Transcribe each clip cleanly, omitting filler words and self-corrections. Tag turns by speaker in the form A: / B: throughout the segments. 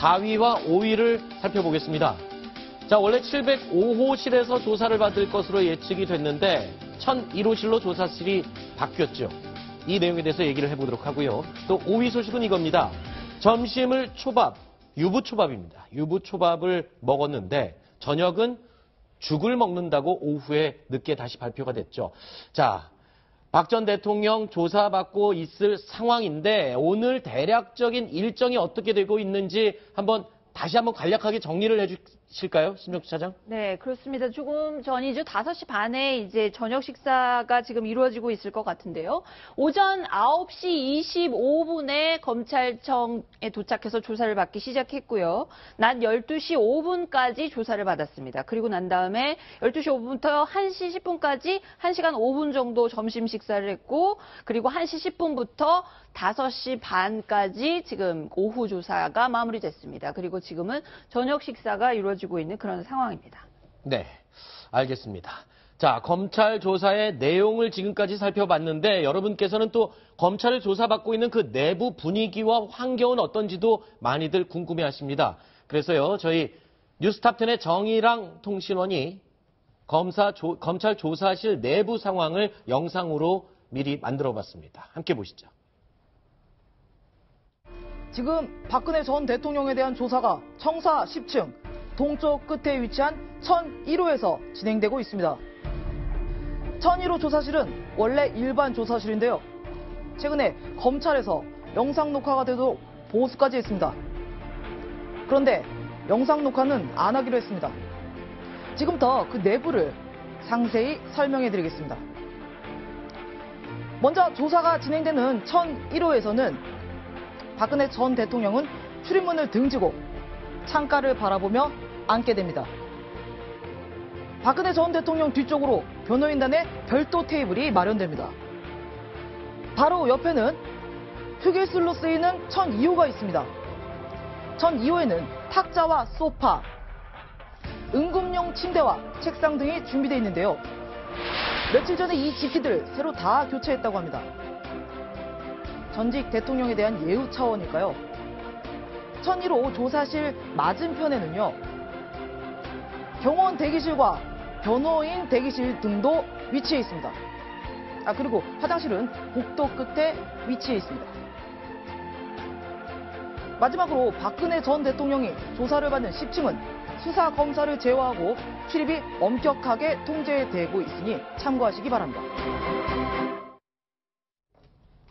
A: 4위와 5위를 살펴보겠습니다. 자, 원래 705호실에서 조사를 받을 것으로 예측이 됐는데 1001호실로 조사실이 바뀌었죠. 이 내용에 대해서 얘기를 해보도록 하고요. 또 5위 소식은 이겁니다. 점심을 초밥, 유부초밥입니다. 유부초밥을 먹었는데 저녁은 죽을 먹는다고 오후에 늦게 다시 발표가 됐죠. 자, 박 전 대통령 조사받고 있을 상황인데 오늘 대략적인 일정이 어떻게 되고 있는지 다시 한번 간략하게 정리를 해주실까요? 신명수 차장?
B: 네, 그렇습니다. 조금 전이죠. 5시 반에 이제 저녁 식사가 지금 이루어지고 있을 것 같은데요. 오전 9시 25분에 검찰청에 도착해서 조사를 받기 시작했고요. 낮 12시 5분까지 조사를 받았습니다. 그리고 난 다음에 12시 5분부터 1시 10분까지 1시간 5분 정도 점심 식사를 했고, 그리고 1시 10분부터 5시 반까지 지금 오후 조사가 마무리됐습니다. 그리고 지금은 저녁 식사가 이루어지고 있는 그런 상황입니다.
A: 네, 알겠습니다. 자, 검찰 조사의 내용을 지금까지 살펴봤는데 여러분께서는 또 검찰을 조사받고 있는 그 내부 분위기와 환경은 어떤지도 많이들 궁금해하십니다. 그래서요, 저희 뉴스탑10의 정의랑 통신원이 검찰 조사실 내부 상황을 영상으로 미리 만들어봤습니다. 함께 보시죠.
C: 지금 박근혜 전 대통령에 대한 조사가 청사 10층 동쪽 끝에 위치한 1001호에서 진행되고 있습니다. 1001호 조사실은 원래 일반 조사실인데요. 최근에 검찰에서 영상 녹화가 되도록 보수까지 했습니다. 그런데 영상 녹화는 안 하기로 했습니다. 지금부터 그 내부를 상세히 설명해 드리겠습니다. 먼저 조사가 진행되는 1001호에서는 박근혜 전 대통령은 출입문을 등지고 창가를 바라보며 앉게 됩니다. 박근혜 전 대통령 뒤쪽으로 변호인단의 별도 테이블이 마련됩니다. 바로 옆에는 휴게실로 쓰이는 1002호가 있습니다. 1002호에는 탁자와 소파, 응급용 침대와 책상 등이 준비되어 있는데요. 며칠 전에 이 기기들 새로 다 교체했다고 합니다. 전직 대통령에 대한 예우 차원일까요? 1001호 조사실 맞은편에는요, 병원 대기실과 변호인 대기실 등도 위치해 있습니다. 그리고 화장실은 복도 끝에 위치해 있습니다. 마지막으로 박근혜 전 대통령이 조사를 받는 10층은 수사 검사를 제어하고 출입이 엄격하게 통제되고 있으니 참고하시기 바랍니다.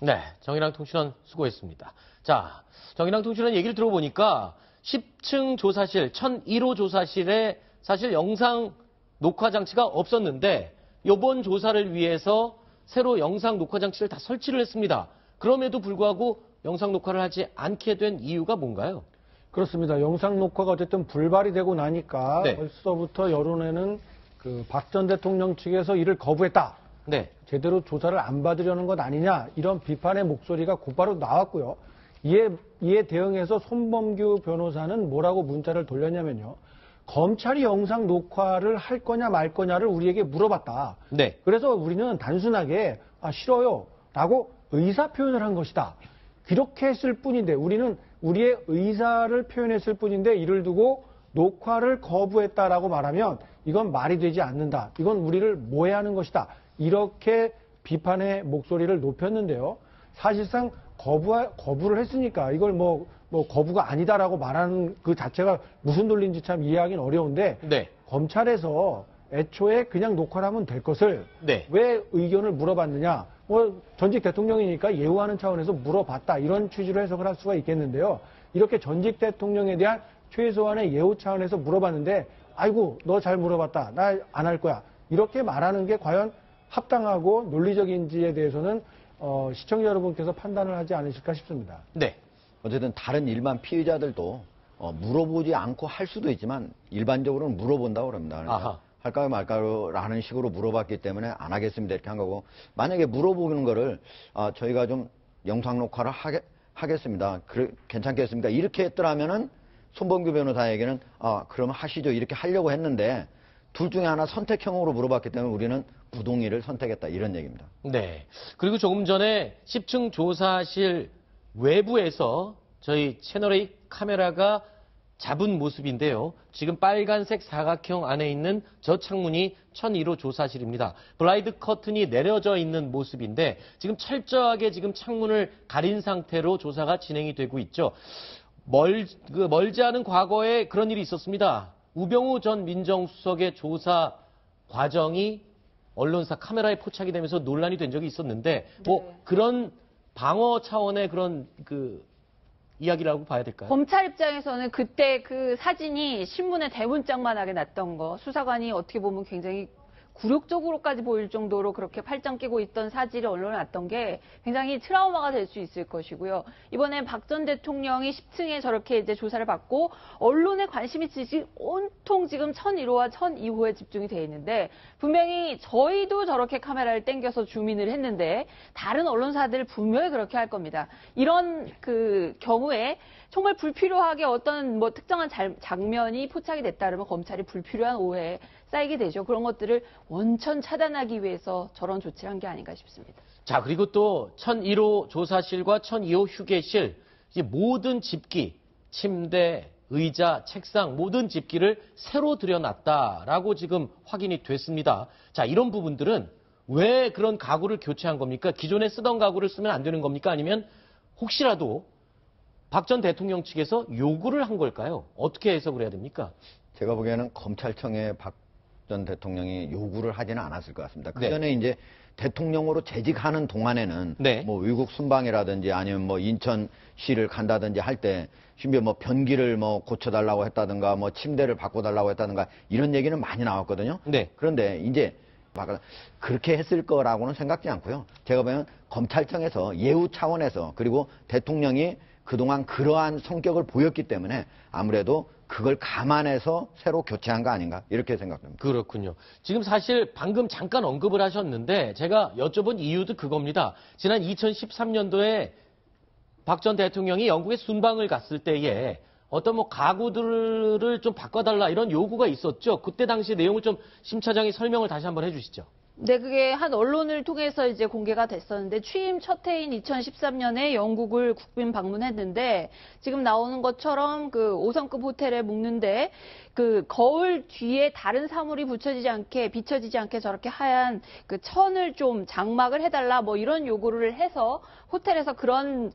A: 네, 정의랑 통신원 수고했습니다. 자, 정의랑 통신원 얘기를 들어보니까 10층 조사실, 1001호 조사실에 사실 영상 녹화 장치가 없었는데 이번 조사를 위해서 새로 영상 녹화 장치를 다 설치를 했습니다. 그럼에도 불구하고 영상 녹화를 하지 않게 된 이유가 뭔가요?
D: 그렇습니다. 영상 녹화가 어쨌든 불발이 되고 나니까
A: 네.
D: 벌써부터 여론에는 그 박 전 대통령 측에서 이를 거부했다.
A: 네.
D: 제대로 조사를 안 받으려는 것 아니냐, 이런 비판의 목소리가 곧바로 나왔고요. 이에 대응해서 손범규 변호사는 뭐라고 문자를 돌렸냐면요. 검찰이 영상 녹화를 할 거냐 말 거냐를 우리에게 물어봤다.
A: 네.
D: 그래서 우리는 단순하게 싫어요 라고 의사 표현을 한 것이다. 그렇게 했을 뿐인데, 우리는 우리의 의사를 표현했을 뿐인데 이를 두고 녹화를 거부했다라고 말하면 이건 말이 되지 않는다. 이건 우리를 모해하는 것이다. 이렇게 비판의 목소리를 높였는데요. 사실상 거부를 했으니까 이걸 뭐 거부가 아니다라고 말하는 그 자체가 무슨 논리인지 참 이해하기는 어려운데,
A: 네.
D: 검찰에서 애초에 그냥 녹화를 하면 될 것을
A: 네.
D: 왜 의견을 물어봤느냐. 전직 대통령이니까 예우하는 차원에서 물어봤다. 이런 취지로 해석을 할 수가 있겠는데요. 이렇게 전직 대통령에 대한 최소한의 예우 차원에서 물어봤는데, 아이고 너 잘 물어봤다. 나 안 할 거야. 이렇게 말하는 게 과연 합당하고 논리적인지에 대해서는 시청자 여러분께서 판단을 하지 않으실까 싶습니다.
A: 네.
E: 어쨌든 다른 일반 피의자들도 물어보지 않고 할 수도 있지만 일반적으로는 물어본다고 그럽니다. 그러니까
A: 아하.
E: 할까요 말까요 라는 식으로 물어봤기 때문에 안 하겠습니다 이렇게 한 거고, 만약에 물어보는 거를 저희가 좀 영상 녹화를 하겠습니다. 괜찮겠습니까? 이렇게 했더라면은 손범규 변호사에게는 그러면 하시죠 이렇게 하려고 했는데, 둘 중에 하나 선택형으로 물어봤기 때문에 우리는 부동의를 선택했다 이런 얘기입니다.
A: 네. 그리고 조금 전에 10층 조사실 외부에서 저희 채널A 카메라가 잡은 모습인데요. 지금 빨간색 사각형 안에 있는 저 창문이 1001호 조사실입니다. 블라인드 커튼이 내려져 있는 모습인데 지금 철저하게 지금 창문을 가린 상태로 조사가 진행이 되고 있죠. 멀지 않은 과거에 그런 일이 있었습니다. 우병우 전 민정수석의 조사 과정이 언론사 카메라에 포착이 되면서 논란이 된 적이 있었는데 그런 방어 차원의 그런 이야기라고 봐야 될까요?
B: 검찰 입장에서는 그때 그 사진이 신문에 대문짝만하게 났던 거, 수사관이 어떻게 보면 굉장히 굴욕적으로까지 보일 정도로 그렇게 팔짱 끼고 있던 사진이 언론에 났던 게 굉장히 트라우마가 될 수 있을 것이고요. 이번에 박 전 대통령이 10층에 저렇게 이제 조사를 받고 언론의 관심이 지금 온통 지금 1001호와 1002호에 집중이 돼 있는데 분명히 저희도 저렇게 카메라를 당겨서 줌인을 했는데 다른 언론사들 분명히 그렇게 할 겁니다. 이런 경우에 정말 불필요하게 어떤 특정한 장면이 포착이 됐다 그러면 검찰이 불필요한 오해에 쌓이게 되죠. 그런 것들을 원천 차단하기 위해서 저런 조치를 한 게 아닌가 싶습니다.
A: 자, 그리고 또 1001호 조사실과 1002호 휴게실, 이제 모든 집기, 침대, 의자, 책상, 모든 집기를 새로 들여놨다라고 지금 확인이 됐습니다. 자, 이런 부분들은 왜 그런 가구를 교체한 겁니까? 기존에 쓰던 가구를 쓰면 안 되는 겁니까? 아니면 혹시라도 박 전 대통령 측에서 요구를 한 걸까요? 어떻게 해석을 해야 됩니까?
E: 제가 보기에는 검찰청에 박 전 대통령이 요구를 하지는 않았을 것 같습니다. 그 전에
A: 네.
E: 이제 대통령으로 재직하는 동안에는
A: 네.
E: 뭐 외국 순방이라든지 아니면 뭐 인천시를 간다든지 할 때 심지어 뭐 변기를 뭐 고쳐달라고 했다든가 뭐 침대를 바꿔달라고 했다든가 이런 얘기는 많이 나왔거든요.
A: 네.
E: 그런데 이제 그렇게 했을 거라고는 생각지 않고요. 제가 보면 검찰청에서 예우 차원에서 그리고 대통령이 그동안 그러한 성격을 보였기 때문에 아무래도 그걸 감안해서 새로 교체한 거 아닌가 이렇게 생각합니다.
A: 그렇군요. 지금 사실 방금 잠깐 언급을 하셨는데 제가 여쭤본 이유도 그겁니다. 지난 2013년도에 박 전 대통령이 영국에 순방을 갔을 때에 어떤 가구들을 좀 바꿔달라 이런 요구가 있었죠. 그때 당시 내용을 좀 심 차장이 설명을 다시 한번 해주시죠.
B: 네, 그게 한 언론을 통해서 이제 공개가 됐었는데 취임 첫 해인 2013년에 영국을 국빈 방문했는데 지금 나오는 것처럼 5성급 호텔에 묵는데 거울 뒤에 다른 사물이 비춰지지 않게 저렇게 하얀 천을 좀 장막을 해달라 이런 요구를 해서 호텔에서 그런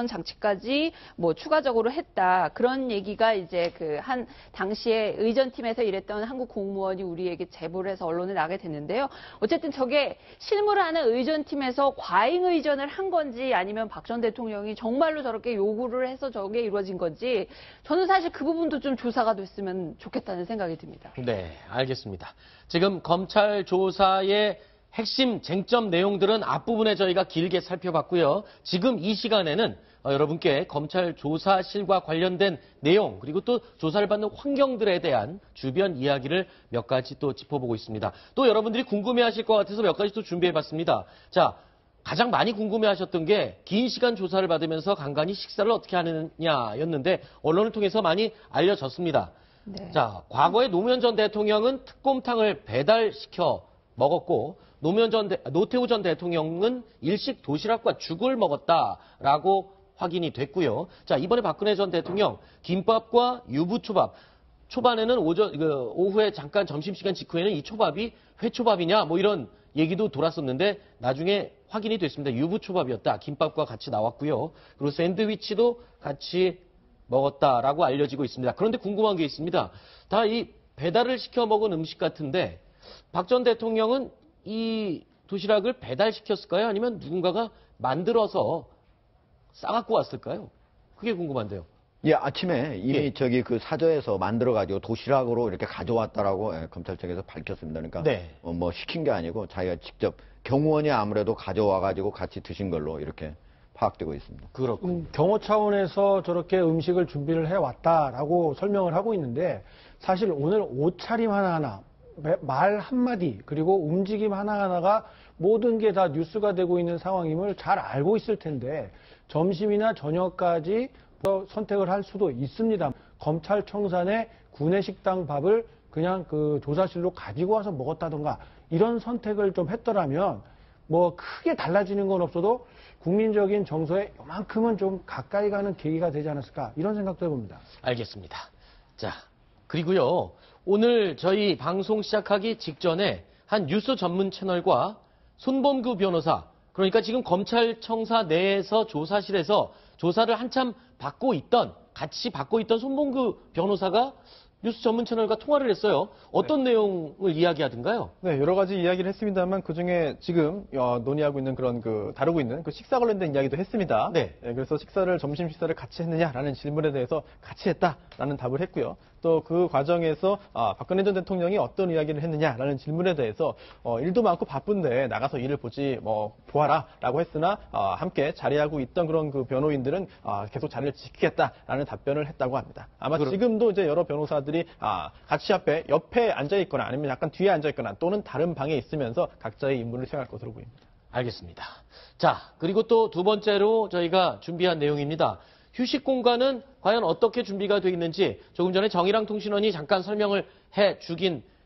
B: 장치까지 추가적으로 했다. 그런 얘기가 이제 한 당시에 의전팀에서 일했던 한국 공무원이 우리에게 제보를 해서 언론에 나게 됐는데요. 어쨌든 저게 실무를 하는 의전팀에서 과잉 의전을 한 건지 아니면 박 전 대통령이 정말로 저렇게 요구를 해서 저게 이루어진 건지 저는 사실 그 부분도 좀 조사가 됐으면 좋겠다는 생각이 듭니다.
A: 네, 알겠습니다. 지금 검찰 조사의 핵심 쟁점 내용들은 앞부분에 저희가 길게 살펴봤고요. 지금 이 시간에는 여러분께 검찰 조사실과 관련된 내용 그리고 또 조사를 받는 환경들에 대한 주변 이야기를 몇 가지 또 짚어보고 있습니다. 또 여러분들이 궁금해하실 것 같아서 몇 가지 또 준비해봤습니다. 자, 가장 많이 궁금해하셨던 게 긴 시간 조사를 받으면서 간간히 식사를 어떻게 하느냐였는데 언론을 통해서 많이 알려졌습니다.
B: 네.
A: 자, 과거에 노무현 전 대통령은 특곰탕을 배달시켜 먹었고 노태우 전 대통령은 일식 도시락과 죽을 먹었다라고 확인이 됐고요. 자, 이번에 박근혜 전 대통령 김밥과 유부초밥. 초반에는 오후에 잠깐 점심시간 직후에는 이 초밥이 회초밥이냐 이런 얘기도 돌았었는데 나중에 확인이 됐습니다. 유부초밥이었다. 김밥과 같이 나왔고요. 그리고 샌드위치도 같이 먹었다라고 알려지고 있습니다. 그런데 궁금한 게 있습니다. 다 이 배달을 시켜 먹은 음식 같은데 박 전 대통령은 이 도시락을 배달시켰을까요? 아니면 누군가가 만들어서 싸갖고 왔을까요? 그게 궁금한데요.
E: 예, 아침에 이미 사저에서 만들어가지고 도시락으로 이렇게 가져왔다라고 검찰청에서 밝혔습니다. 그러니까
A: 네.
E: 시킨 게 아니고 자기가 직접 경호원이 아무래도 가져와가지고 같이 드신 걸로 이렇게 파악되고 있습니다.
A: 그렇군요.
D: 경호 차원에서 저렇게 음식을 준비를 해왔다라고 설명을 하고 있는데 사실 오늘 옷차림 하나하나, 말 한마디, 그리고 움직임 하나하나가 모든 게 다 뉴스가 되고 있는 상황임을 잘 알고 있을 텐데 점심이나 저녁까지 선택을 할 수도 있습니다. 검찰청산의 구내식당 밥을 그냥 조사실로 가지고 와서 먹었다던가 이런 선택을 좀 했더라면 뭐 크게 달라지는 건 없어도 국민적인 정서에 요만큼은 좀 가까이 가는 계기가 되지 않았을까 이런 생각도 해봅니다.
A: 알겠습니다. 자, 그리고요. 오늘 저희 방송 시작하기 직전에 한 뉴스 전문 채널과 손범규 변호사, 그러니까 지금 검찰청사 내에서 조사실에서 조사를 한참 같이 받고 있던 손범규 변호사가 뉴스 전문 채널과 통화를 했어요. 어떤 내용을 이야기하던가요?
F: 네, 여러 가지 이야기를 했습니다만 그중에 지금 논의하고 있는 그런 다루고 있는 그 식사 관련된 이야기도 했습니다.
A: 네.
F: 그래서 점심 식사를 같이 했느냐라는 질문에 대해서 같이 했다라는 답을 했고요. 또 그 과정에서 박근혜 전 대통령이 어떤 이야기를 했느냐라는 질문에 대해서 일도 많고 바쁜데 나가서 일을 보아라라고 했으나 함께 자리하고 있던 그런 그 변호인들은 계속 자리를 지키겠다라는 답변을 했다고 합니다. 아마 지금도 이제 여러 변호사들이 같이 옆에 앉아 있거나 아니면 약간 뒤에 앉아 있거나 또는 다른 방에 있으면서 각자의 임무를 수행할 것으로 보입니다.
A: 알겠습니다. 자, 그리고 또 두 번째로 저희가 준비한 내용입니다. 휴식 공간은 과연 어떻게 준비가 되어 있는지 조금 전에 정의랑 통신원이 잠깐 설명을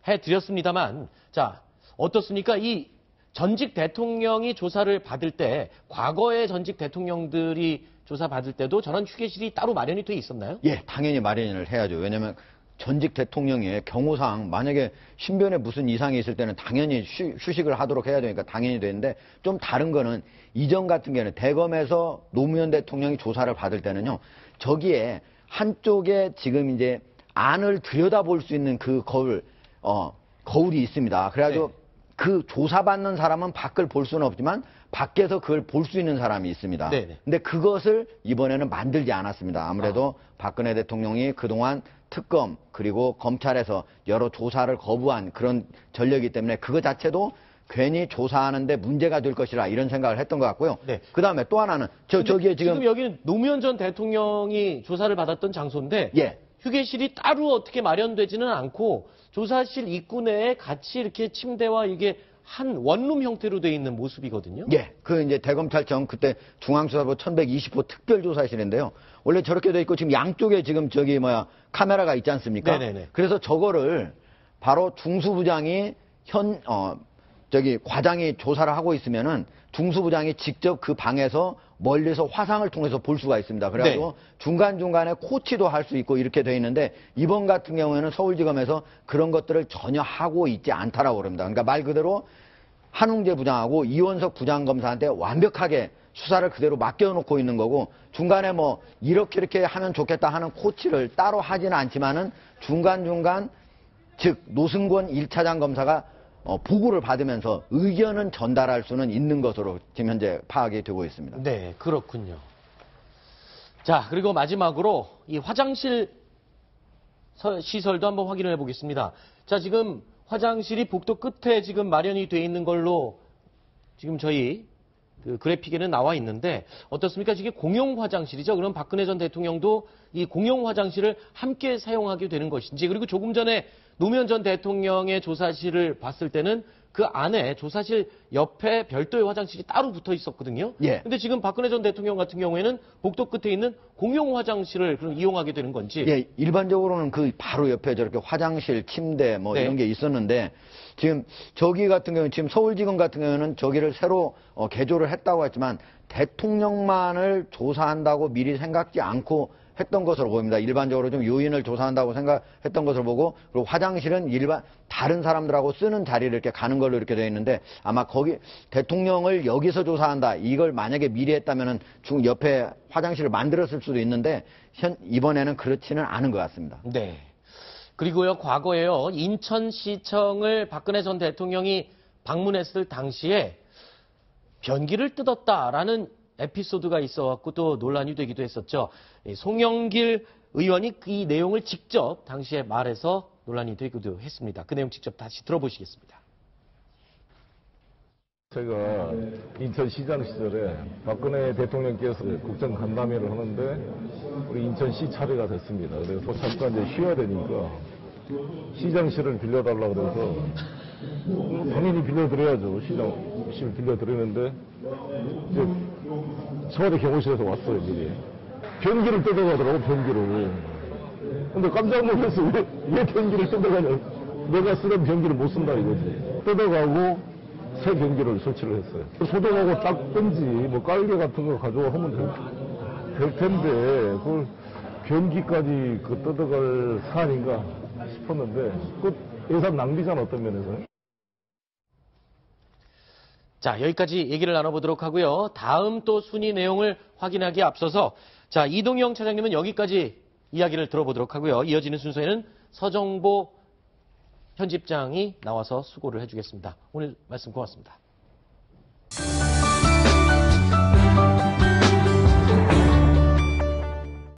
A: 해드렸습니다만, 자, 어떻습니까? 이 전직 대통령이 조사를 받을 때, 과거의 전직 대통령들이 조사받을 때도 저런 휴게실이 따로 마련이 돼 있었나요?
E: 예, 당연히 마련을 해야죠. 왜냐하면 전직 대통령의 경우상 만약에 신변에 무슨 이상이 있을 때는 당연히 휴식을 하도록 해야 되니까 당연히 되는데, 좀 다른 거는 이전 같은 경우는 대검에서 노무현 대통령이 조사를 받을 때는요, 저기에 한쪽에 지금 이제 안을 들여다볼 수 있는 그 거울이 있습니다. 그래가지고
A: 네.
E: 그 조사받는 사람은 밖을 볼 수는 없지만 밖에서 그걸 볼 수 있는 사람이 있습니다.
A: 네네.
E: 근데 그것을 이번에는 만들지 않았습니다. 아무래도 박근혜 대통령이 그동안 특검 그리고 검찰에서 여러 조사를 거부한 그런 전력이기 때문에 그거 자체도 괜히 조사하는데 문제가 될 것이라 이런 생각을 했던 것 같고요.
A: 네.
E: 그다음에 또 하나는 저기에
A: 지금 여기는 노무현 전 대통령이 조사를 받았던 장소인데
E: 예.
A: 휴게실이 따로 어떻게 마련되지는 않고 조사실 입구 내에 같이 이렇게 침대와 이게 한 원룸 형태로 되어 있는 모습이거든요.
E: 예, 그 이제 대검찰청 그때 중앙수사부 1120호 특별조사실인데요. 원래 저렇게 돼 있고 지금 양쪽에 지금 카메라가 있지 않습니까?
A: 네네네.
E: 그래서 저거를 바로 중수부장이 과장이 조사를 하고 있으면은 중수부장이 직접 그 방에서 멀리서 화상을 통해서 볼 수가 있습니다. 그래가지고
A: 네.
E: 중간중간에 코치도 할 수 있고 이렇게 돼 있는데 이번 같은 경우에는 서울지검에서 그런 것들을 전혀 하고 있지 않다라고 그럽니다. 그러니까 말 그대로 한웅재 부장하고 이원석 부장검사한테 완벽하게 수사를 그대로 맡겨놓고 있는 거고, 중간에 이렇게 하면 좋겠다 하는 코치를 따로 하지는 않지만은 중간중간 즉 노승권 1차장 검사가 보고를 받으면서 의견은 전달할 수는 있는 것으로 지금 현재 파악이 되고 있습니다.
A: 네, 그렇군요. 자, 그리고 마지막으로 이 화장실 시설도 한번 확인을 해보겠습니다. 자, 지금 화장실이 복도 끝에 지금 마련이 돼 있는 걸로 지금 저희 그 그래픽에는 나와 있는데 어떻습니까? 이게 공용 화장실이죠. 그럼 박근혜 전 대통령도 이 공용 화장실을 함께 사용하게 되는 것인지, 그리고 조금 전에 노무현 전 대통령의 조사실을 봤을 때는 그 안에 조사실 옆에 별도의 화장실이 따로 붙어 있었거든요.
E: 예.
A: 근데 지금 박근혜 전 대통령 같은 경우에는 복도 끝에 있는 공용 화장실을 그럼 이용하게 되는 건지.
E: 예, 일반적으로는 그 바로 옆에 저렇게 화장실, 침대
A: 네.
E: 이런 게 있었는데, 지금 저기 같은 경우는 지금 서울지검 같은 경우는 저기를 새로 개조를 했다고 했지만 대통령만을 조사한다고 미리 생각지 않고 했던 것으로 보입니다. 일반적으로 좀 요인을 조사한다고 생각했던 것으로 보고, 그리고 화장실은 다른 사람들하고 쓰는 자리를 이렇게 가는 걸로 이렇게 되어 있는데, 아마 거기 대통령을 여기서 조사한다 이걸 만약에 미리 했다면은 옆에 화장실을 만들었을 수도 있는데 이번에는 그렇지는 않은 것 같습니다.
A: 네. 그리고요, 과거에요, 인천시청을 박근혜 전 대통령이 방문했을 당시에 변기를 뜯었다라는 에피소드가 있어갖고 또 논란이 되기도 했었죠. 송영길 의원이 이 내용을 직접 당시에 말해서 논란이 되기도 했습니다. 그 내용 직접 다시 들어보시겠습니다.
G: 제가 인천시장 시절에 박근혜 대통령께서 국정 간담회를 하는데 우리 인천시 차례가 됐습니다. 그래서 잠깐 이제 쉬어야 되니까 시장실을 빌려달라고 그래서 당연히 빌려드려야죠. 시장실 빌려드리는데 이제 청와대 경호실에서 왔어요, 미리. 변기를 뜯어가더라고, 변기를. 근데 깜짝 놀라서 왜 변기를 뜯어가냐. 내가 쓰던 변기를 못 쓴다 이거지. 뜯어가고 새 변기를 설치를 했어요. 소독하고 닦든지 뭐 깔개 같은 거 가져오면 될 텐데 그걸 변기까지 그 뜯어갈 사안인가 싶었는데 그 예산 낭비잖아 어떤 면에서.
A: 자, 여기까지 얘기를 나눠보도록 하고요. 다음 또 순위 내용을 확인하기에 앞서서 자, 이동영 차장님은 여기까지 이야기를 들어보도록 하고요. 이어지는 순서에는 서정보 편집장이 나와서 수고를 해주겠습니다. 오늘 말씀 고맙습니다.